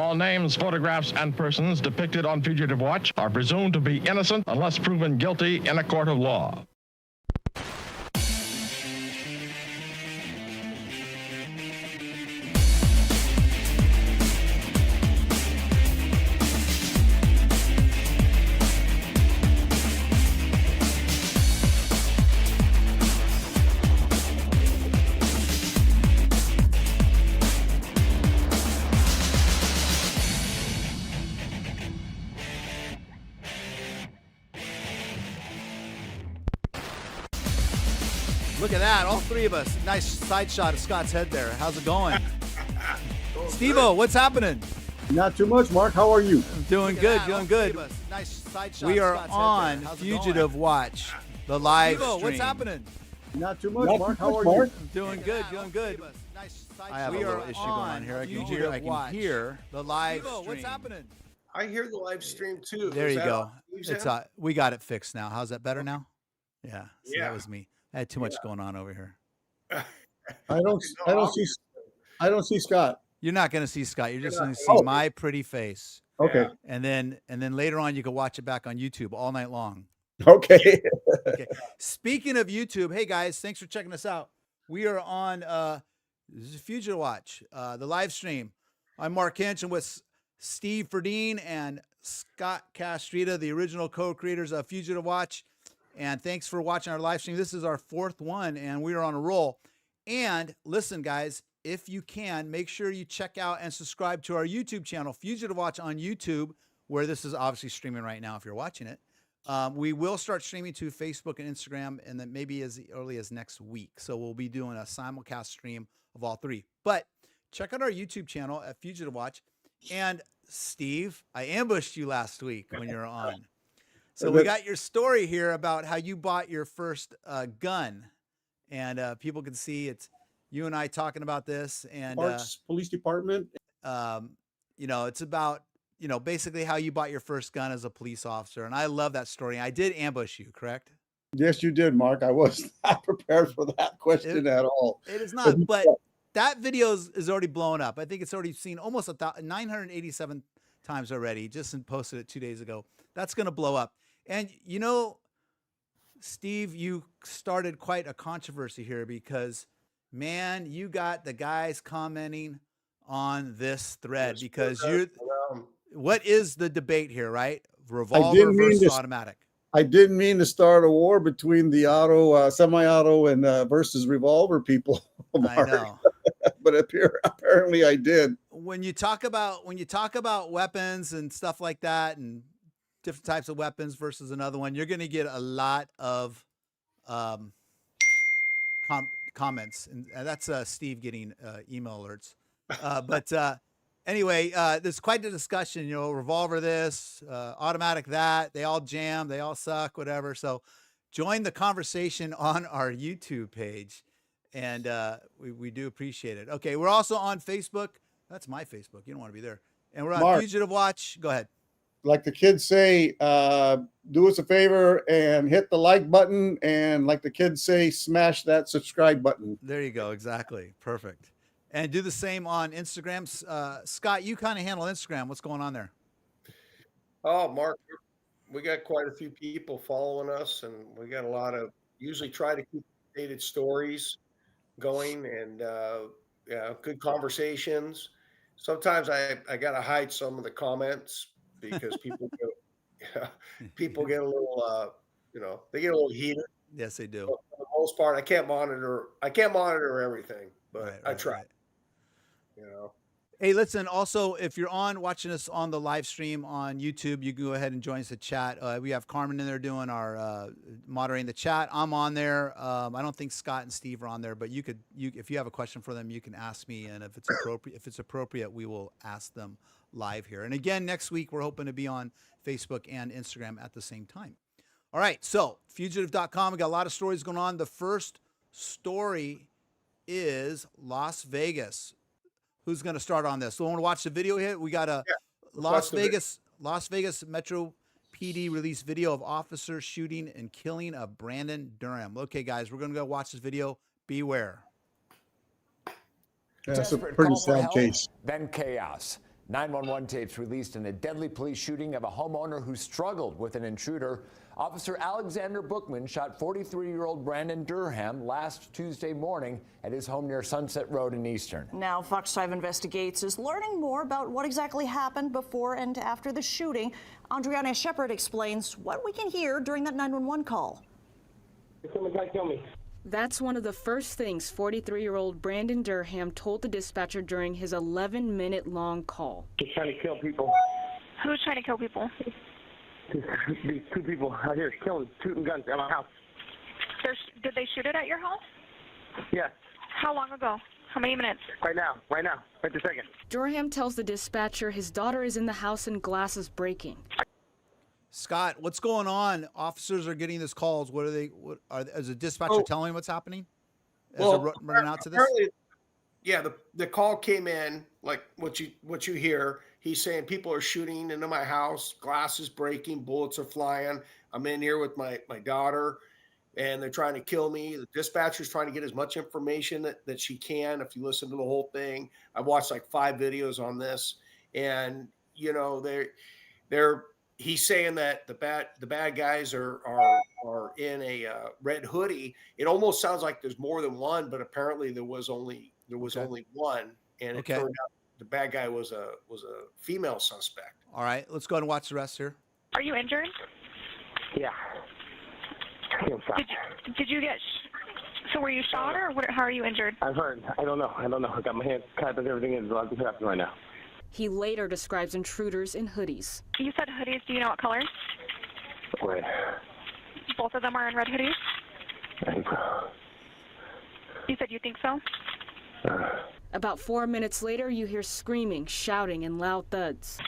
All names, photographs, and persons depicted on Fugitive Watch are presumed to be innocent unless proven guilty in a court of law. Look at that, all three of us. Nice side shot of Scott's head there. How's it going? Steve-O, what's happening? Not too much, Mark. How are you? Doing good, doing good. Nice side shot. We are on Fugitive Watch, the live stream. What's happening? Not too much, Mark. How are you? Doing good, doing good. I have a little issue going on here. I can hear the live stream. What's happening? I hear the live stream too. There you go. It's we got it fixed now. How's that better now? Yeah. See, that was me. I had too much going on over here. I don't see Scott. You're not going to see Scott. You're just going to see my pretty face. Okay. And then later on, you can watch it back on YouTube all night long. Okay. Okay. Speaking of YouTube, hey guys, thanks for checking us out. We are on this is Fugitive Watch, the live stream. I'm Mark Hinch, and with Steve Ferdine and Scott Castrita, the original co-creators of Fugitive Watch. And thanks for watching our live stream. This is our fourth one, and we are on a roll. And listen, guys, if you can, make sure you check out and subscribe to our YouTube channel, Fugitive Watch on YouTube, where this is obviously streaming right now if you're watching it. We will start streaming to Facebook and Instagram, and then maybe as early as next week. So we'll be doing a simulcast stream of all three. But check out our YouTube channel at Fugitive Watch. And Steve, I ambushed you last week when you were on. So we got your story here about how you bought your first gun, and people can see it's you and I talking about this. And Parks Police Department. You know, it's about basically how you bought your first gun as a police officer, and I love that story. I did ambush you, correct? Yes, you did, Mark. I was not prepared for that question at all. It is not, but that video is already blown up. I think it's already seen almost 987 times already. Just posted it 2 days ago. That's going to blow up. And, Steve, you started quite a controversy here because, man, you got the guys commenting on this thread because what is the debate here, right? Revolver versus automatic. I didn't mean to start a war between the semi-auto and versus revolver people, Mark. I know. But apparently I did. When you talk about weapons and stuff like that and different types of weapons versus another one, you're going to get a lot of comments, and that's Steve getting email alerts. But anyway, there's quite the discussion. Revolver this, automatic that. They all jam, they all suck, whatever. So join the conversation on our YouTube page, and we do appreciate it. Okay, we're also on Facebook. That's my Facebook. You don't want to be there. And we're on Mark, Fugitive Watch. Go ahead. Like the kids say, do us a favor and hit the like button. And like the kids say, smash that subscribe button. There you go. Exactly. Perfect. And do the same on Instagram. Scott, you kind of handle Instagram. What's going on there? Oh, Mark, we got quite a few people following us, and we got a lot of usually try to keep updated stories going and good conversations. Sometimes I got to hide some of the comments because people get a little they get a little heated. Yes, they do. But for the most part, I can't monitor everything, but I try. Right. Hey, listen, also, if you're watching us on the live stream on YouTube, you can go ahead and join us in chat. We have Carmen in there doing our moderating the chat. I'm on there. I don't think Scott and Steve are on there, but if you have a question for them, you can ask me, and if it's appropriate, we will ask them live here. And again, next week, we're hoping to be on Facebook and Instagram at the same time. All right, so fugitive.com, we got a lot of stories going on. The first story is Las Vegas. Who's going to start on this? So, want to watch the video here? We got a Las Vegas Metro PD released video of officers shooting and killing of Brandon Durham. Okay, guys, we're going to go watch this video. Beware. That's a pretty sad case. Then chaos. 911 tapes released in a deadly police shooting of a homeowner who struggled with an intruder. Officer Alexander Bookman shot 43-year-old Brandon Durham last Tuesday morning at his home near Sunset Road in Eastern. Now, Fox 5 Investigates is learning more about what exactly happened before and after the shooting. Andriana Shepard explains what we can hear during that 911 call. Someone tried to kill me. That's one of the first things 43-year-old Brandon Durham told the dispatcher during his 11-minute-long call. He's trying to kill people. Who's trying to kill people? These two people out here shooting guns at my house. Did they shoot it at your house? Yes. How long ago? How many minutes? Right now, right this second. Durham tells the dispatcher his daughter is in the house and glass is breaking. Scott, what's going on? Officers are getting these calls. What are they? Is the dispatcher telling what's happening? As they're running out to this? Yeah, the call came in like what you hear. He's saying people are shooting into my house, glass is breaking, bullets are flying. I'm in here with my daughter, and they're trying to kill me. The dispatcher's trying to get as much information that she can. If you listen to the whole thing, I've watched like 5 videos on this, and you know he's saying that the bad guys are in a red hoodie. It almost sounds like there's more than one, but apparently there was only one, and it turned out the bad guy was a female suspect. All right, let's go ahead and watch the rest here. Are you injured? Yeah. Did you get? So were you shot or how are you injured? I've heard. I don't know. I got my hands cut and everything is happening right now. He later describes intruders in hoodies. You said hoodies. Do you know what color? Red. Both of them are in red hoodies? I think so. You said you think so? About 4 minutes later, you hear screaming, shouting, and loud thuds.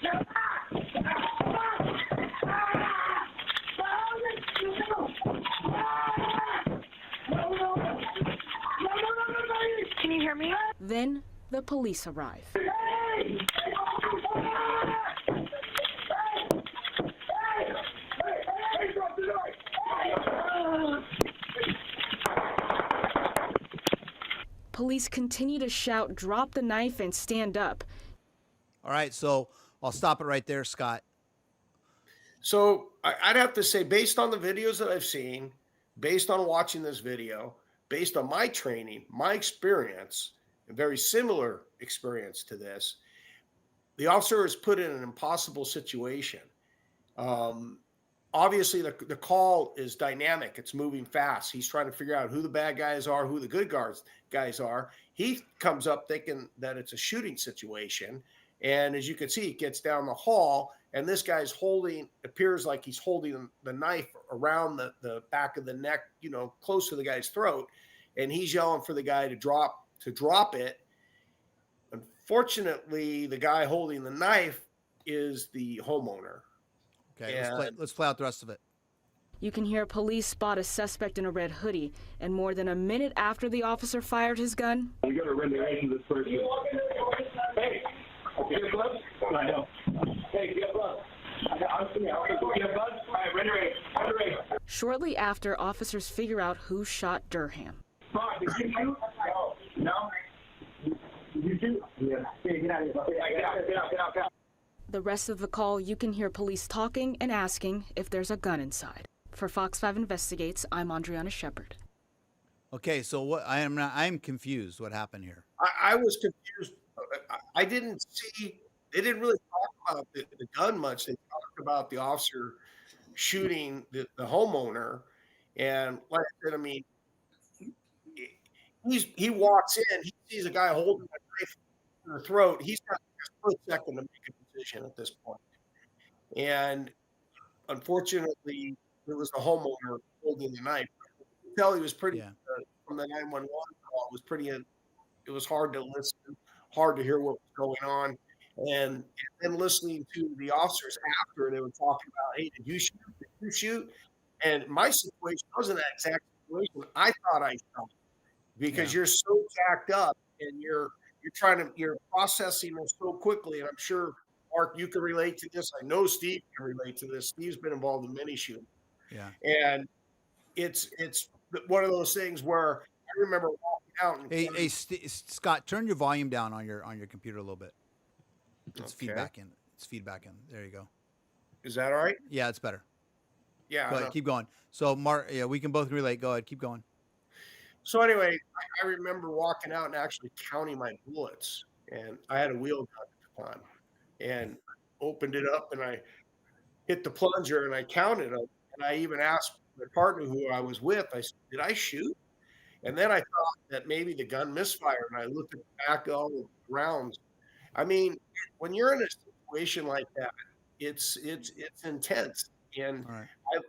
Can you hear me? Then the police arrive. Police continue to shout, "Drop the knife and stand up." All right, so I'll stop it right there, Scott. So I'd have to say, based on the videos that I've seen, based on watching this video, based on my training, my experience, a very similar experience to this, the officer is put in an impossible situation. Obviously, the call is dynamic. It's moving fast. He's trying to figure out who the bad guys are, who the good guys are. He comes up thinking that it's a shooting situation. And as you can see, it gets down the hall, and this guy's appears like he's holding the knife around the back of the neck, close to the guy's throat. And he's yelling for the guy to drop it. Unfortunately, the guy holding the knife is the homeowner. Okay, let's play out the rest of it. You can hear police spot a suspect in a red hoodie, and more than a minute after the officer fired his gun, We got to render aid to this person. Hey, you have gloves? I know. Hey, you have gloves? You have gloves? All right, render aid. Render aid. shortly after, officers figure out who shot Durham. Mark, did you shoot? No. Did you shoot? Yeah. Hey, get out of here. Get out. The rest of the call, you can hear police talking and asking if there's a gun inside. For Fox 5 Investigates, I'm Andriana Shepard. Okay, so what? I'm confused. What happened here? I was confused. I didn't see. They didn't really talk about the gun much. They talked about the officer shooting the homeowner, and like I said, I mean, he walks in, he sees a guy holding a knife to the throat. He's got a split second to make a decision at this point, and unfortunately, it was the homeowner holding the knife. You could tell he was pretty from the 911 call. It was pretty. It was hard to listen, hard to hear what was going on, and then listening to the officers after they were talking about, "Hey, did you shoot? Did you shoot?" And my situation wasn't that exact situation. I thought I shot because you're so jacked up and you're processing this so quickly. And I'm sure, Mark, you can relate to this. I know Steve can relate to this. Steve's been involved in many shootings. Yeah. And it's one of those things where I remember walking out and Hey, Scott, turn your volume down on your computer a little bit. It's Okay. feedback in. It's feedback in. There you go. Is that all right? Yeah, it's better. Yeah. Go I ahead, know. keep going. So, Mark, yeah, we can both relate. Go ahead, keep going. So anyway, I remember walking out and actually counting my bullets, and I had a wheel gun on, and opened it up and I hit the plunger and I counted them, and I even asked my partner who I was with. I said, "Did I shoot?" And then I thought that maybe the gun misfired, and I looked at the back of all the rounds. I mean, when you're in a situation like that, it's intense, and All right.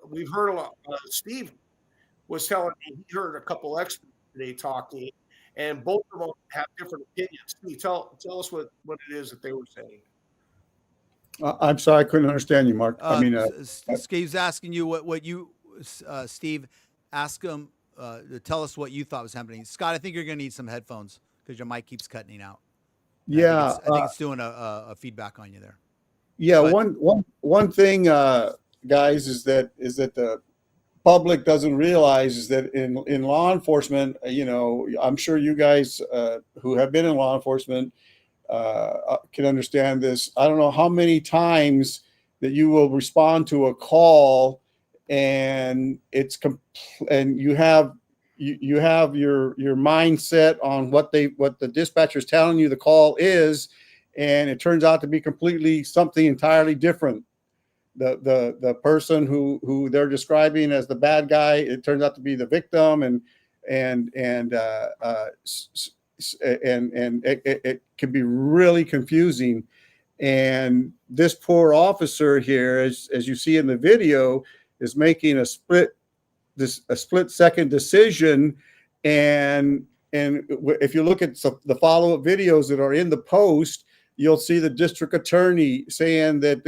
we've heard a lot. Steve was telling me he heard a couple experts today talking, and both of them have different opinions. Can you tell us what it is that they were saying? I'm sorry, I couldn't understand you, Mark. I mean, Steve's asking you what you, Steve, ask him to tell us what you thought was happening. Scott, I think you're going to need some headphones because your mic keeps cutting out. yeah, I think it's doing a feedback on you there. yeah. But One thing, guys, is that the public doesn't realize is that in law enforcement, I'm sure you guys who have been in law enforcement can understand this. I don't know how many times that you will respond to a call and and you have your mindset on what the dispatcher's telling you the call is, and it turns out to be completely something entirely different. The person who they're describing as the bad guy, it turns out to be the victim, and it can be really confusing. And this poor officer here, as you see in the video, is making a split second decision. And if you look at the follow-up videos that are in the post, you'll see the district attorney saying that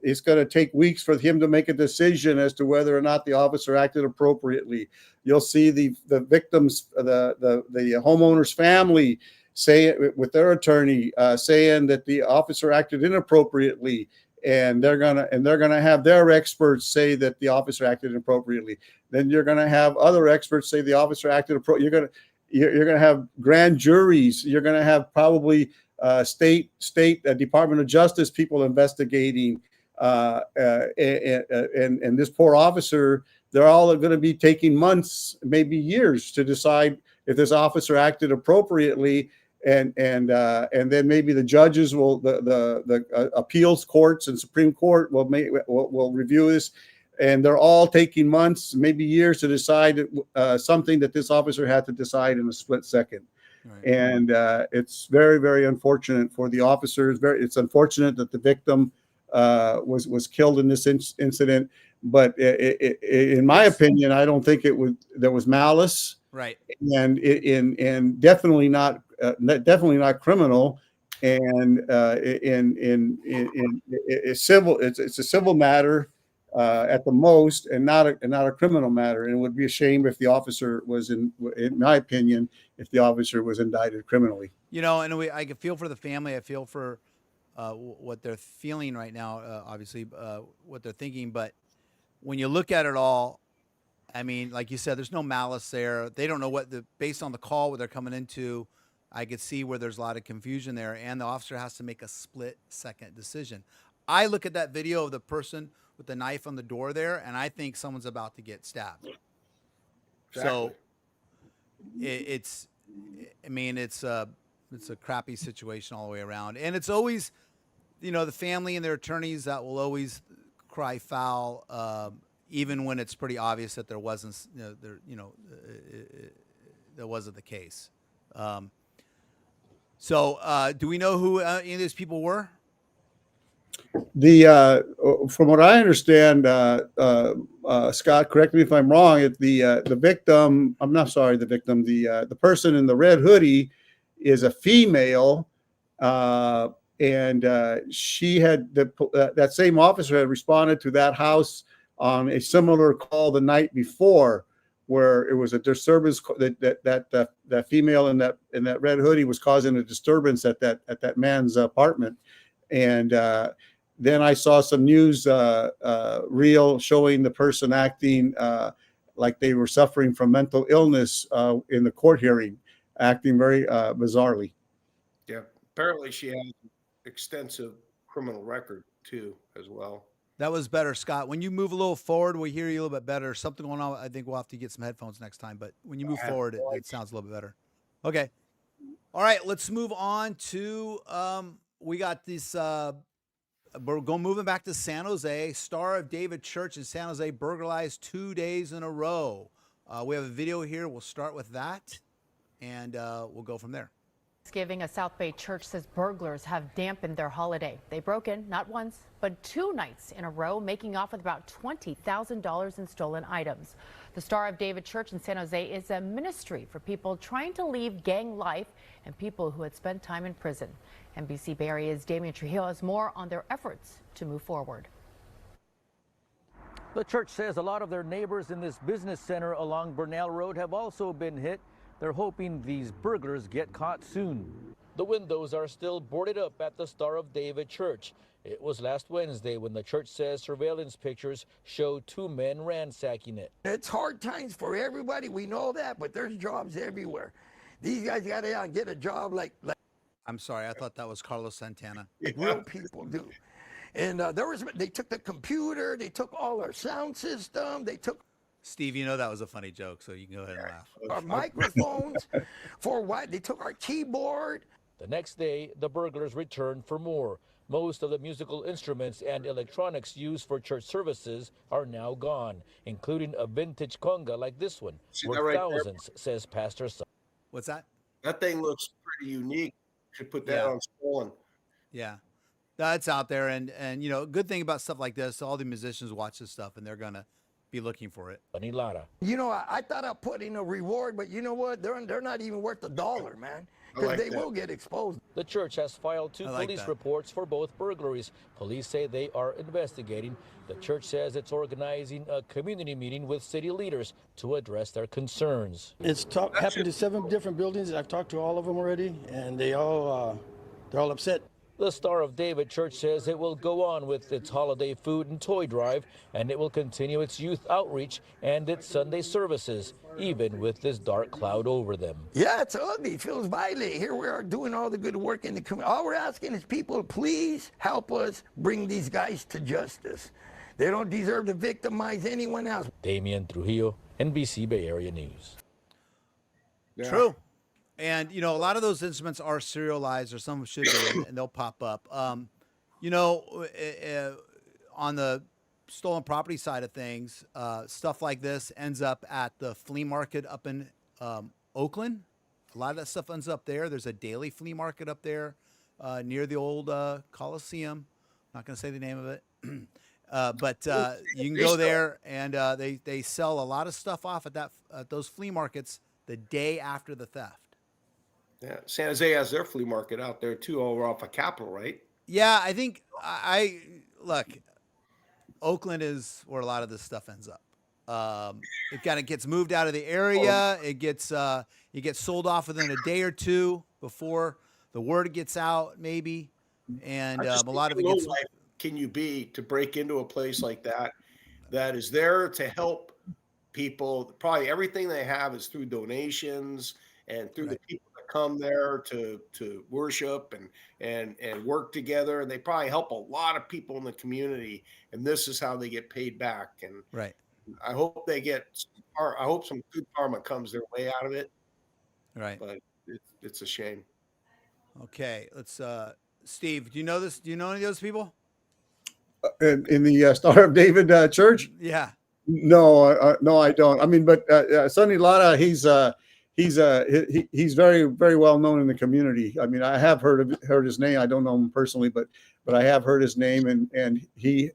it's going to take weeks for him to make a decision as to whether or not the officer acted appropriately. You'll see the victims, the homeowner's family say it with their attorney saying that the officer acted inappropriately, and they're gonna have their experts say that the officer acted inappropriately. Then you're gonna have other experts say the officer acted appropriately. You're gonna have grand juries. You're gonna have probably state Department of Justice people investigating, and this poor officer. They're all going to be taking months, maybe years, to decide if this officer acted appropriately, and then maybe the judges will, the appeals courts and Supreme Court will review this, and they're all taking months, maybe years, to decide something that this officer had to decide in a split second. Right. And it's very, very unfortunate for the officers. It's unfortunate that the victim was killed in this incident. But in my opinion, I don't think there was malice. Right. And definitely not criminal. And it's civil. It's a civil matter at the most, and not a criminal matter. And it would be a shame if the officer was, in my opinion, if the officer was indicted criminally. And I can feel for the family. I feel for what they're feeling right now. Obviously, what they're thinking. But when you look at it all, I mean, like you said, there's no malice there. They don't know based on the call, what they're coming into. I could see where there's a lot of confusion there, and the officer has to make a split-second decision. I look at that video of the person with the knife on the door there, and I think someone's about to get stabbed. Exactly. So it's a crappy situation all the way around, and it's always, the family and their attorneys that will always cry foul, even when it's pretty obvious that there wasn't, that wasn't the case. So do we know who any of these people were? From what I understand, Scott, correct me if I'm wrong. The victim, I'm not sorry, the victim, the person in the red hoodie is a female, and she had that same officer had responded to that house on a similar call the night before, where it was a disturbance that female in that red hoodie was causing a disturbance at that man's apartment. And then I saw some news reel showing the person acting like they were suffering from mental illness in the court hearing, acting very bizarrely. Yeah, apparently she has extensive criminal record too, as well. That was better, Scott. When you move a little forward, we hear you a little bit better. Something going on. I think we'll have to get some headphones next time. But when you move forward, it sounds a little bit better. Okay. All right. Let's move on to we got this. We're moving back to San Jose. Star of David Church in San Jose burglarized 2 days in a row. We have a video here. We'll start with that, and we'll go from there. Thanksgiving, a South Bay church says burglars have dampened their holiday. They broke in not once, but 2 nights in a row, making off with about $20,000 in stolen items. The Star of David Church in San Jose is a ministry for people trying to leave gang life and people who had spent time in prison. NBC Bay Area's Damian Trujillo has more on their efforts to move forward. The church says a lot of their neighbors in this business center along Burnell Road have also been hit. They're hoping these burglars get caught soon. The windows are still boarded up at the Star of David Church. It was last Wednesday when the church says surveillance pictures show 2 men ransacking it. It's hard times for everybody. We know that, but there's jobs everywhere. These guys got to get a job like I'm sorry. I thought that was Carlos Santana. real people do. And they took the computer, they took all our sound system, they took Steve, you know that was a funny joke, so you can go ahead and laugh. our microphones. For what? They took our keyboard. The next day, the burglars returned for more. Most of the musical instruments and electronics used for church services are now gone, including a vintage conga like this one, worth right there? thousands, says Pastor Son. What's that? That thing looks pretty unique. Should put that on stolen. Yeah. That's out there. And you know, good thing about stuff like this, all the musicians watch this stuff and they're going to be looking for it. Lara. You know, I thought I'd put in a reward, but you know what? They're not even worth $1, man. Because they will get exposed. The church has filed 2 police reports for both burglaries. Police say they are investigating. The church says it's organizing a community meeting with city leaders to address their concerns. It's happened to 7 different buildings. I've talked to all of them already, and they're all upset. The Star of David Church says it will go on with its holiday food and toy drive, and it will continue its youth outreach and its Sunday services, even with this dark cloud over them. Yeah, it's ugly. It feels violent. Here we are doing all the good work in the community. All we're asking is people, please help us bring these guys to justice. They don't deserve to victimize anyone else. Damian Trujillo, NBC Bay Area News. Yeah. True. And, you know, a lot of those instruments are serialized, or some should be, and they'll pop up. You know, on the stolen property side of things, stuff like this ends up at the flea market up in Oakland. A lot of that stuff ends up there. There's a daily flea market up there near the old Coliseum. I'm not going to say the name of it. But you can go there, and they sell a lot of stuff off at those flea markets the day after the theft. Yeah, San Jose has their flea market out there too, over off of Capitol, right? Yeah, I think look, Oakland is where a lot of this stuff ends up. It kind of gets moved out of the area. It gets sold off within a day or two before the word gets out, maybe. And a lot of it gets. Can you be to break into a place like that is there to help people? Probably everything they have is through donations and through the people that come there to worship and work together, and they probably help a lot of people in the community, and this is how they get paid back. And I hope they get I hope some good karma comes their way out of it. Right. But it's a shame. Okay, let's Steve, do you know this? Do you know any of those people? In the Star of David Church? Yeah. No, no, I don't. I mean, but Sonny Lara, he's very, very well known in the community. I mean, I have heard his name. I don't know him personally, but I have heard his name, and his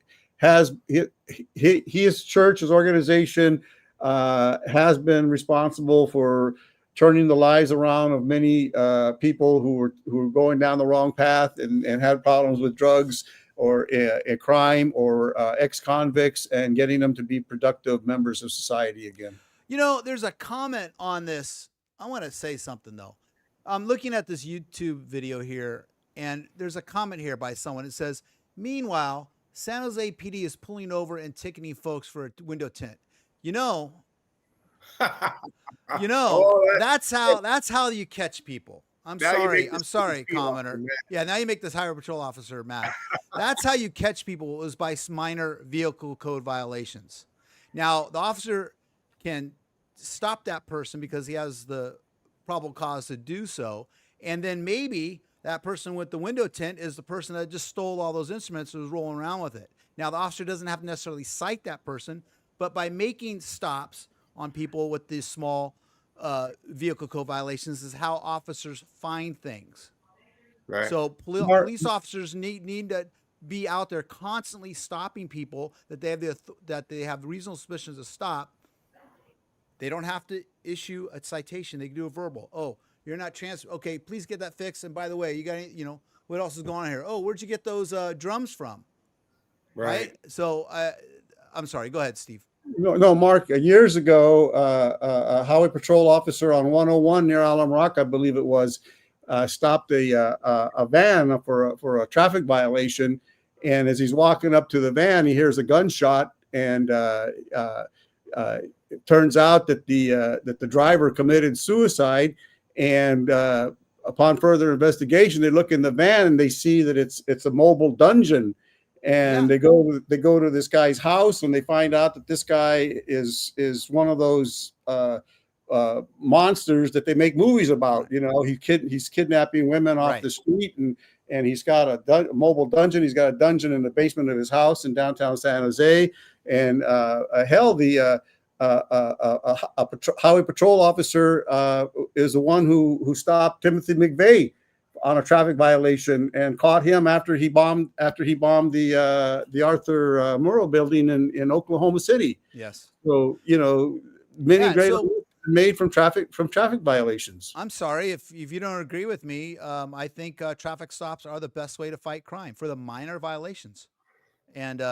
church, his organization has been responsible for turning the lives around of many people who were going down the wrong path and had problems with drugs or a crime or ex-convicts, and getting them to be productive members of society again. You know, there's a comment on this. I want to say something, though. I'm looking at this YouTube video here, and there's a comment here by someone. It says, meanwhile, San Jose PD is pulling over and ticketing folks for a window tint. You know, that's how you catch people. I'm Now you sorry. make I'm this sorry, feel awful, commenter. man. Yeah, now you make this highway patrol officer mad. That's how you catch people, is by minor vehicle code violations. Now, the officer can stop that person because he has the probable cause to do so. And then maybe that person with the window tint is the person that just stole all those instruments and was rolling around with it. Now, the officer doesn't have to necessarily cite that person, but by making stops on people with these small vehicle code violations is how officers find things. Right. So police officers need to be out there constantly stopping people that they have reasonable suspicions to stop. They don't have to issue a citation. They can do a verbal. Oh, you're not okay, please get that fixed. And by the way, you got what else is going on here? Oh, where'd you get those drums from? Right. So I'm sorry. Go ahead, Steve. No, Mark. Years ago, a highway patrol officer on 101 near Alum Rock, I believe it was, stopped a van for a traffic violation, and as he's walking up to the van, he hears a gunshot, and it turns out that the driver committed suicide. And upon further investigation, they look in the van and they see that it's a mobile dungeon. And they go to this guy's house, and they find out that this guy is one of those monsters that they make movies about. He's kidnapping women off the street, and he's got a mobile dungeon. He's got a dungeon in the basement of his house in downtown San Jose. And the highway patrol officer is the one who stopped Timothy McVeigh on a traffic violation and caught him after he bombed the Arthur Murrow building in Oklahoma City. Yes. So many great made from traffic violations. I'm sorry if you don't agree with me. I think traffic stops are the best way to fight crime for the minor violations. And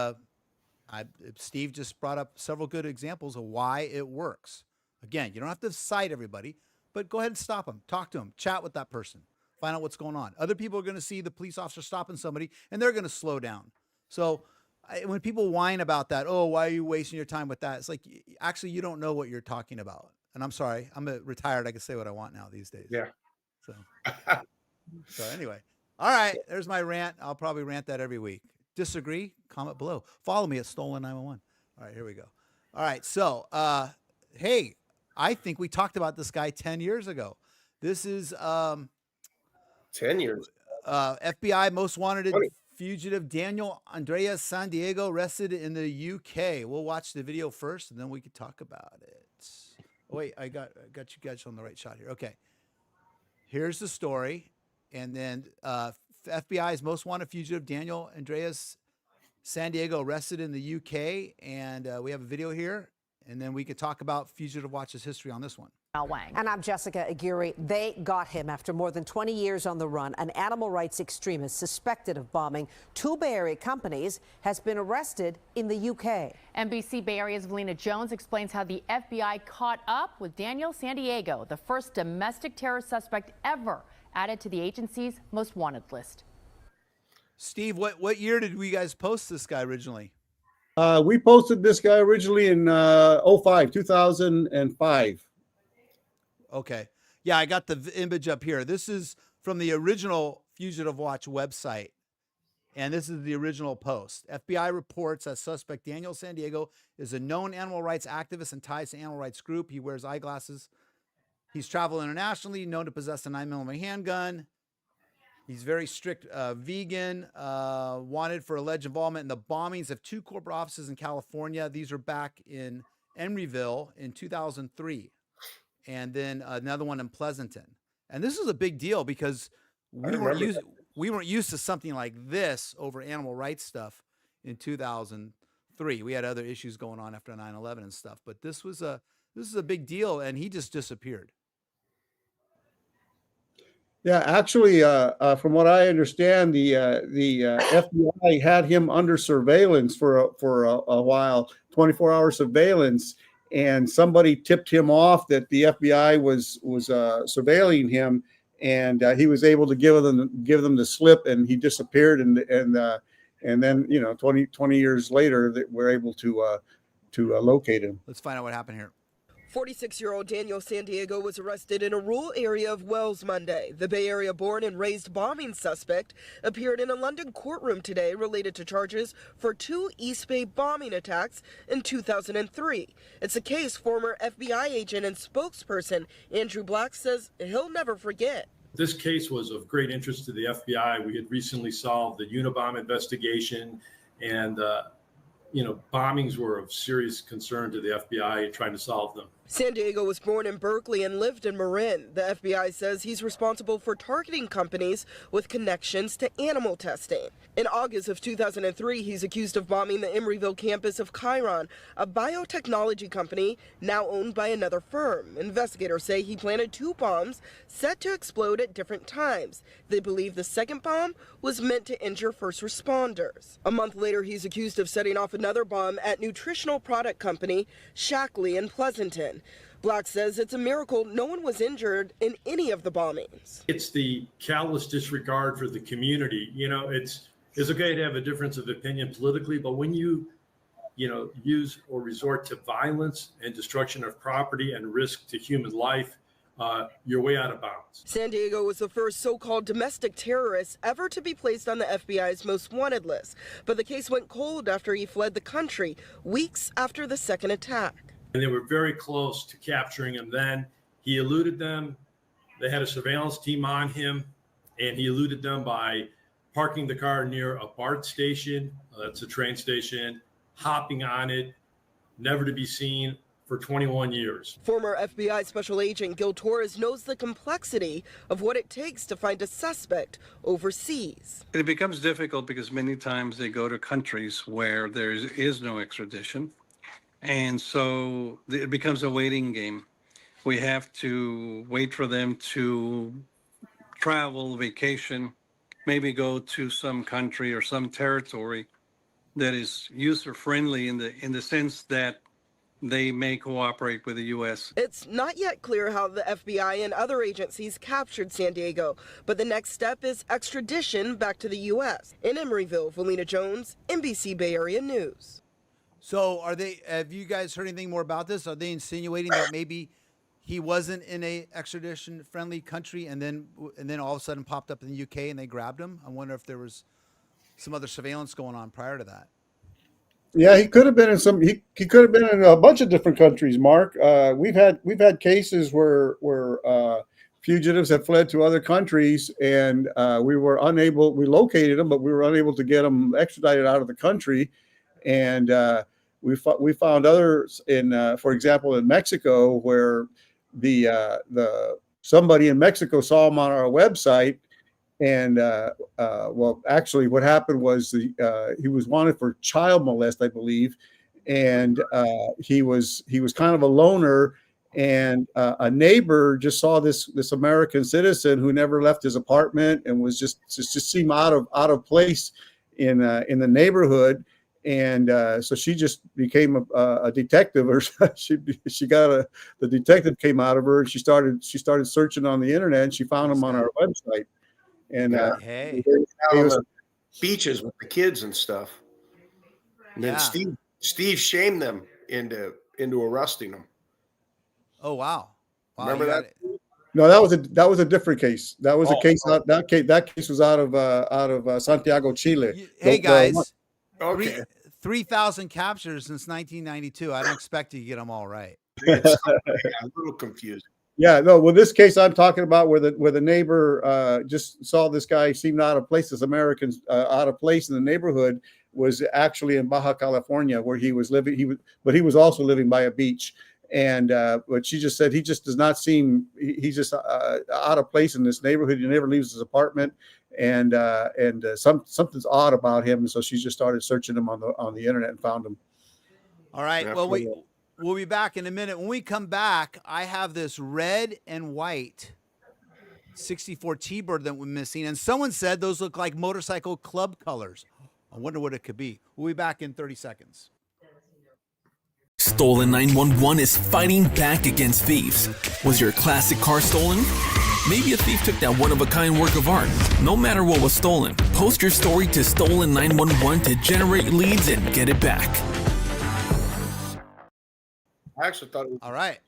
Steve just brought up several good examples of why it works. Again, you don't have to cite everybody, but go ahead and stop them, talk to them, chat with that person. Find out what's going on. Other people are going to see the police officer stopping somebody, and they're going to slow down. So when people whine about that, oh, why are you wasting your time with that? It's like, actually, you don't know what you're talking about. And I'm sorry, I'm retired. I can say what I want now these days. Yeah. So anyway, all right, there's my rant. I'll probably rant that every week. Disagree? Comment below. Follow me at Stolen 911. All right, here we go. All right, so, hey, I think we talked about this guy 10 years ago. This is... 10 years. FBI most wanted fugitive Daniel Andreas San Diego arrested in the UK. We'll watch the video first, and then we can talk about it. Oh, wait, I got you guys on the right shot here. Okay, here's the story, and then FBI's most wanted fugitive Daniel Andreas San Diego arrested in the UK, and we have a video here, and then we could talk about Fugitive Watch's history on this one. And I'm Jessica Aguirre. They got him after more than 20 years on the run. An animal rights extremist suspected of bombing two Bay Area companies has been arrested in the UK. NBC Bay Area's Valina Jones explains how the FBI caught up with Daniel San Diego, the first domestic terror suspect ever added to the agency's most wanted list. Steve, what year did we guys post this guy originally? We posted this guy originally in 2005. Okay. Yeah, I got the image up here. This is from the original Fugitive Watch website, and this is the original post. FBI reports that suspect Daniel San Diego is a known animal rights activist and ties to animal rights group. He wears eyeglasses. He's traveled internationally, known to possess a 9mm handgun. He's very strict vegan, wanted for alleged involvement in the bombings of two corporate offices in California. These were back in Emeryville in 2003. And then another one in Pleasanton. And this is a big deal because we weren't used to something like this over animal rights stuff in 2003. We had other issues going on after 9/11 and stuff, but this is a big deal, and he just disappeared. Yeah, actually, from what I understand, the FBI had him under surveillance for a while, 24-hour surveillance. And somebody tipped him off that the FBI was surveilling him, and he was able to give them the slip, and he disappeared. And then 20 years later, we're able to locate him. Let's find out what happened here. 46-year-old Daniel Sandiego was arrested in a rural area of Wells Monday. The Bay Area born and raised bombing suspect appeared in a London courtroom today related to charges for 2 East Bay bombing attacks in 2003. It's a case former FBI agent and spokesperson Andrew Black says he'll never forget. This case was of great interest to the FBI. We had recently solved the Unabomb investigation, and bombings were of serious concern to the FBI in trying to solve them. Sandiego was born in Berkeley and lived in Marin. The FBI says he's responsible for targeting companies with connections to animal testing. In August of 2003, he's accused of bombing the Emeryville campus of Chiron, a biotechnology company now owned by another firm. Investigators say he planted 2 bombs set to explode at different times. They believe the second bomb was meant to injure first responders. A month later, he's accused of setting off another bomb at nutritional product company Shackley in Pleasanton. Black says it's a miracle no one was injured in any of the bombings. It's the callous disregard for the community. It's okay to have a difference of opinion politically, but when you use or resort to violence and destruction of property and risk to human life, you're way out of bounds. Sandiego was the first so-called domestic terrorist ever to be placed on the FBI's most wanted list, but the case went cold after he fled the country weeks after the second attack. And they were very close to capturing him then. He eluded them. They had a surveillance team on him, and he eluded them by parking the car near a BART station, that's a train station, hopping on it, never to be seen for 21 years. Former FBI Special Agent Gil Torres knows the complexity of what it takes to find a suspect overseas. It becomes difficult because many times they go to countries where there is no extradition. And so it becomes a waiting game. We have to wait for them to travel, vacation, maybe go to some country or some territory that is user-friendly in the sense that they may cooperate with the U.S. It's not yet clear how the FBI and other agencies captured Sandiego, but the next step is extradition back to the U.S. In Emeryville, Valina Jones, NBC Bay Area News. So have you guys heard anything more about this? Are they insinuating that maybe he wasn't in a extradition friendly country and then all of a sudden popped up in the UK and they grabbed him? I wonder if there was some other surveillance going on prior to that. Yeah, he could have been in he could have been in a bunch of different countries, Mark. We've had cases where fugitives have fled to other countries, and we located them, but we were unable to get them extradited out of the country. And we found others for example, in Mexico, where somebody in Mexico saw him on our website, and actually, what happened was he was wanted for child molest, I believe, and he was kind of a loner, and a neighbor just saw this American citizen who never left his apartment and was just seemed out of place in the neighborhood. And so she just became a detective, or the detective came out of her, and she started searching on the internet, and she found him on our website. And he was on the beaches with the kids and stuff. And then Steve shamed them into arresting them. Oh wow! Remember that? No, that was a different case. That was a case. That case was out of Santiago, Chile. Hey guys. Okay. 3,000 captures since 1992. I don't expect you to get them all right. It's a little confusing. Yeah, no. Well, this case I'm talking about, where the neighbor just saw this guy seemed out of place. This American out of place in the neighborhood was actually in Baja California, where he was living. But he was also living by a beach. And but she just said he just does not seem. He's just out of place in this neighborhood. He never leaves his apartment. And something's odd about him, and so she just started searching him on the internet and found him. All right. Well, we'll be back in a minute. When we come back, I have this red and white 64 T-Bird that we're missing, and someone said those look like motorcycle club colors. I wonder what it could be. We'll be back in 30 seconds. Stolen 911 is fighting back against thieves. Was your classic car stolen? Maybe a thief took that one-of-a-kind work of art. No matter what was stolen, post your story to Stolen 911 to generate leads and get it back. I actually thought it was all right.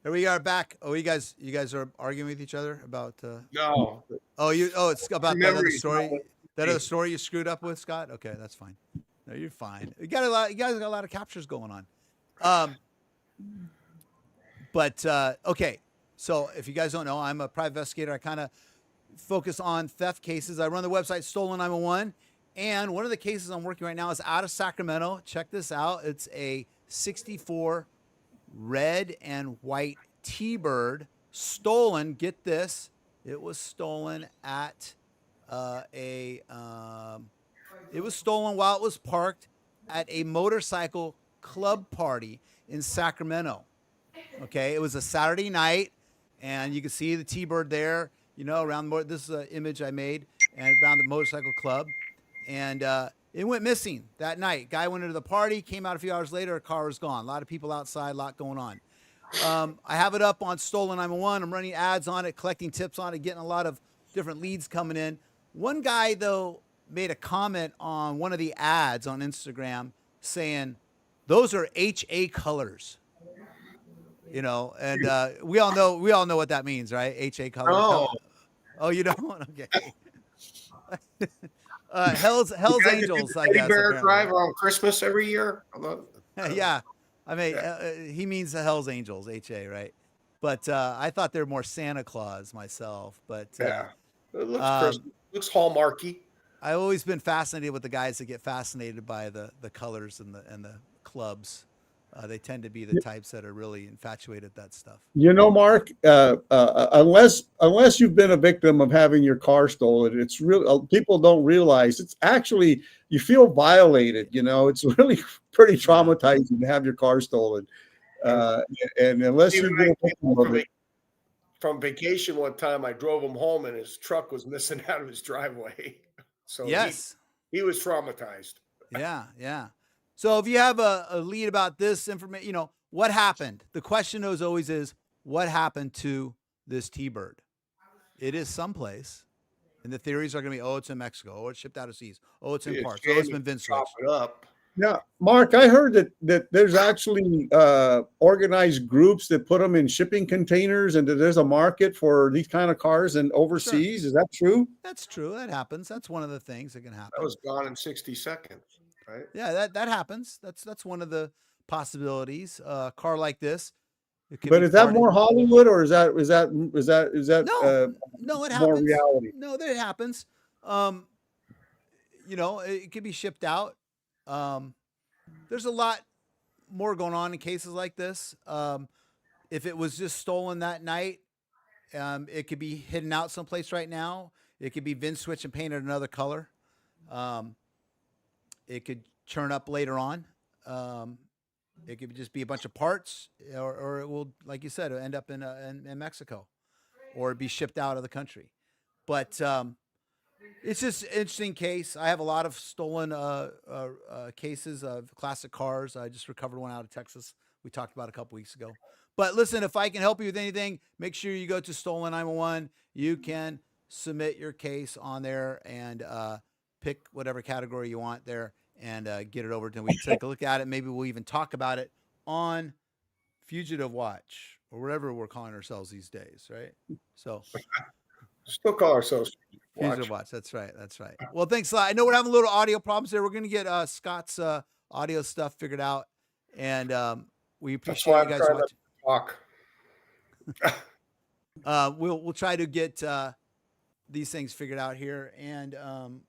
Here we are back. Oh, you guys are arguing with each other about. No. It's about that other Memory's story. not That other story you screwed up with, Scott. Okay, that's fine. No, you're fine. You got a lot. You guys got a lot of captures going on. Okay. So if you guys don't know, I'm a private investigator. I kind of focus on theft cases. I run the website Stolen 911, and one of the cases I'm working right now is out of Sacramento. Check this out. It's a 64 red and white T-Bird stolen. Get this. It was stolen at it was stolen while it was parked at a motorcycle club party in Sacramento. Okay, it was a Saturday night, and you can see the T-Bird there, around this is an image I made, and around the motorcycle club, and it went missing that night. Guy went into the party, came out a few hours later, a car was gone. A lot of people outside, a lot going on. I have it up on Stolen 911. I'm running ads on it, collecting tips on it, getting a lot of different leads coming in. One guy, though, made a comment on one of the ads on Instagram saying, those are HA colors. And we all know what that means, right? HA colors. Oh, you don't? Okay. Hell's Angels, I guess. Bear Drive on Christmas every year. Yeah. I mean, he means the Hell's Angels, HA, right? But I thought they're more Santa Claus myself. But yeah, it looks hallmarky. I've always been fascinated with the guys that get fascinated by the colors and the clubs. They tend to be the types that are really infatuated with that stuff. Mark, unless you've been a victim of having your car stolen, it's real. People don't realize it's actually, you feel violated. It's really pretty traumatizing to have your car stolen. And unless you've been a victim of it. From vacation one time, I drove him home and his truck was missing out of his driveway. So yes, he was traumatized. Yeah. So if you have a lead about this information, what happened? The question always is, what happened to this T-Bird? It is someplace. And the theories are going to be, it's in Mexico. Oh, it's shipped out of seas. Oh, it's in parts. Oh, it's been Vince up. Yeah, Mark, I heard that there's actually organized groups that put them in shipping containers, and that there's a market for these kind of cars and overseas. Sure. Is that true? That's true. That happens. That's one of the things that can happen. That was gone in 60 seconds, right? Yeah, that happens. That's one of the possibilities. A car like this. But is that more Hollywood, or is that no, it happens. More reality? No, that it happens. It could be shipped out. There's a lot more going on in cases like this. If it was just stolen that night, it could be hidden out someplace right now. It could be VIN switched and painted another color. It could churn up later on. It could just be a bunch of parts, or it will, like you said, end up in Mexico, or be shipped out of the country. But it's just an interesting case. I have a lot of stolen cases of classic cars. I just recovered one out of Texas. We talked about a couple weeks ago. But listen, if I can help you with anything, make sure you go to Stolen 911. You can submit your case on there and pick whatever category you want there and get it over to we take a look at it. Maybe we'll even talk about it on Fugitive Watch or whatever we're calling ourselves these days, right? So still call ourselves Fugitive Watch. That's right. Well, thanks a lot. I know we're having a little audio problems there. We're going to get Scott's audio stuff figured out, and we appreciate you guys watching. We'll try to get these things figured out here, and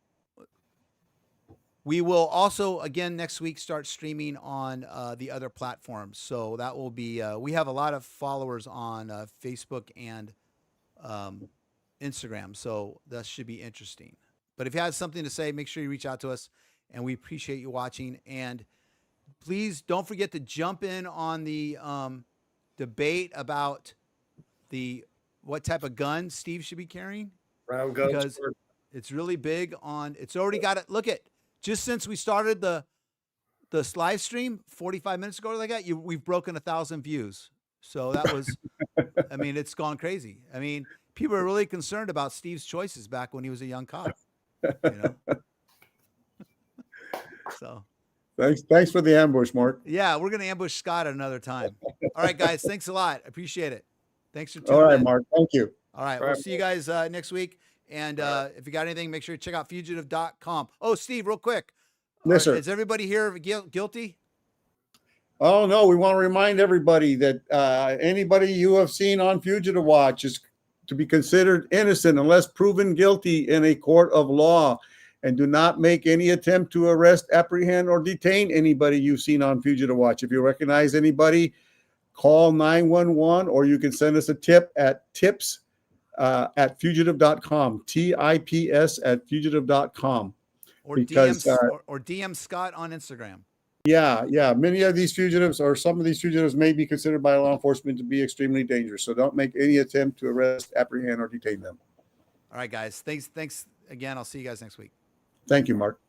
we will also again next week start streaming on the other platforms. So that will be we have a lot of followers on Facebook and Instagram, so that should be interesting. But if you have something to say, make sure you reach out to us, and we appreciate you watching. And please don't forget to jump in on the debate about what type of gun Steve should be carrying. Round guns, because it's really big on. It's already got it. Look at just since we started the live stream 45 minutes ago, like that, we've broken 1,000 views. So that was, I mean, it's gone crazy. I mean, people are really concerned about Steve's choices back when he was a young cop. So thanks for the ambush, Mark. Yeah, we're gonna ambush Scott at another time. All right, guys. Thanks a lot. Appreciate it. Thanks for tuning All right, in. Mark. Thank you. All right. All We'll right. see you guys next week. And if you got anything, make sure to check out fugitive.com. Oh, Steve, real quick. Yes, sir. Is everybody here guilty? Oh, no. We want to remind everybody that anybody you have seen on Fugitive Watch is to be considered innocent unless proven guilty in a court of law. And do not make any attempt to arrest, apprehend, or detain anybody you've seen on Fugitive Watch. If you recognize anybody, call 911, or you can send us a tip at tips at fugitive.com, TIPS at fugitive.com. Or Because, or DM Scott on Instagram. yeah, many of these fugitives or some of these fugitives may be considered by law enforcement to be extremely dangerous. So don't make any attempt to arrest, apprehend, or detain them. All right, guys. Thanks again. I'll see you guys next week. Thank you, Mark.